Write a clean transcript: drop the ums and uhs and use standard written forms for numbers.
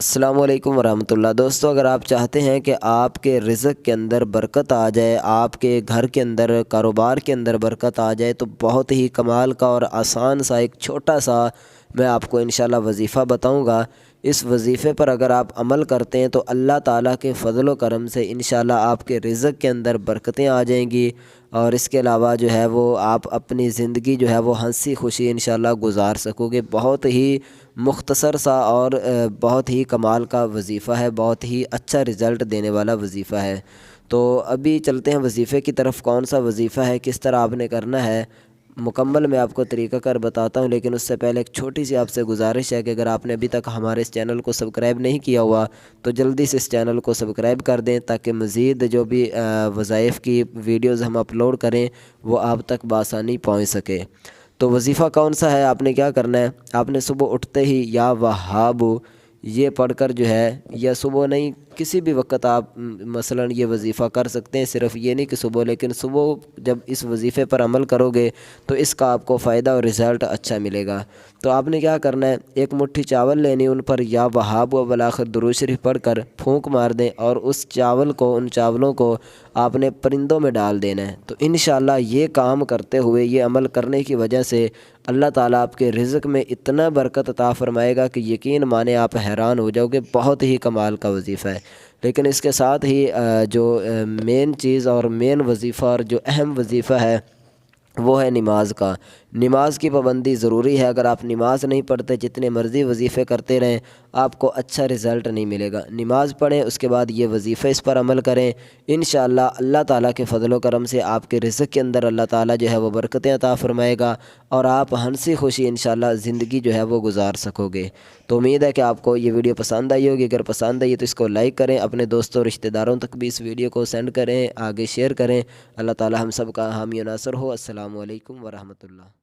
السلام علیکم ورحمۃ اللہ۔ دوستو، اگر آپ چاہتے ہیں کہ آپ کے رزق کے اندر برکت آ جائے، آپ کے گھر کے اندر، کاروبار کے اندر برکت آ جائے، تو بہت ہی کمال کا اور آسان سا ایک چھوٹا سا میں آپ کو انشاءاللہ وظیفہ بتاؤں گا۔ اس وظیفے پر اگر آپ عمل کرتے ہیں تو اللہ تعالیٰ کے فضل و کرم سے انشاءاللہ آپ کے رزق کے اندر برکتیں آ جائیں گی، اور اس کے علاوہ جو ہے وہ آپ اپنی زندگی جو ہے وہ ہنسی خوشی انشاءاللہ گزار سکو گے۔ بہت ہی مختصر سا اور بہت ہی کمال کا وظیفہ ہے، بہت ہی اچھا رزلٹ دینے والا وظیفہ ہے۔ تو ابھی چلتے ہیں وظیفے کی طرف۔ کون سا وظیفہ ہے، کس طرح آپ نے کرنا ہے، مکمل میں آپ کو طریقہ کار بتاتا ہوں، لیکن اس سے پہلے ایک چھوٹی سی آپ سے گزارش ہے کہ اگر آپ نے ابھی تک ہمارے اس چینل کو سبسکرائب نہیں کیا ہوا تو جلدی سے اس چینل کو سبسکرائب کر دیں، تاکہ مزید جو بھی وظائف کی ویڈیوز ہم اپلوڈ کریں وہ آپ تک بآسانی پہنچ سکے۔ تو وظیفہ کون سا ہے، آپ نے کیا کرنا ہے، آپ نے صبح اٹھتے ہی یا وہاب یہ پڑھ کر جو ہے، یا صبح نہیں کسی بھی وقت آپ مثلا یہ وظیفہ کر سکتے ہیں، صرف یہ نہیں کہ صبح، لیکن صبح جب اس وظیفے پر عمل کرو گے تو اس کا آپ کو فائدہ اور رزلٹ اچھا ملے گا۔ تو آپ نے کیا کرنا ہے، ایک مٹھی چاول لینی، ان پر یا وہاب و بالآخر درود شریف پڑھ کر پھونک مار دیں، اور اس چاول کو، ان چاولوں کو آپ نے پرندوں میں ڈال دینا ہے۔ تو انشاءاللہ یہ کام کرتے ہوئے، یہ عمل کرنے کی وجہ سے اللہ تعالیٰ آپ کے رزق میں اتنا برکت عطا فرمائے گا کہ یقین مانے آپ حیران ہو جاؤ گے۔ بہت ہی کمال کا وظیفہ ہے۔ لیکن اس کے ساتھ ہی جو مین چیز اور مین وظیفہ اور جو اہم وظیفہ ہے وہ ہے نماز کا۔ نماز کی پابندی ضروری ہے۔ اگر آپ نماز نہیں پڑھتے، جتنے مرضی وظیفے کرتے رہیں، آپ کو اچھا رزلٹ نہیں ملے گا۔ نماز پڑھیں، اس کے بعد یہ وظیفے اس پر عمل کریں، انشاءاللہ اللہ تعالیٰ کے فضل و کرم سے آپ کے رزق کے اندر اللہ تعالیٰ جو ہے وہ برکتیں عطا فرمائے گا، اور آپ ہنسی خوشی انشاءاللہ زندگی جو ہے وہ گزار سکو گے۔ تو امید ہے کہ آپ کو یہ ویڈیو پسند آئی ہوگی۔ اگر پسند آئی تو اس کو لائک کریں، اپنے دوستوں رشتہ داروں تک بھی اس ویڈیو کو سینڈ کریں، آگے شیئر کریں۔ اللہ تعالیٰ ہم سب کا حامی و ناصر ہو۔ السلام علیکم ورحمۃ اللہ۔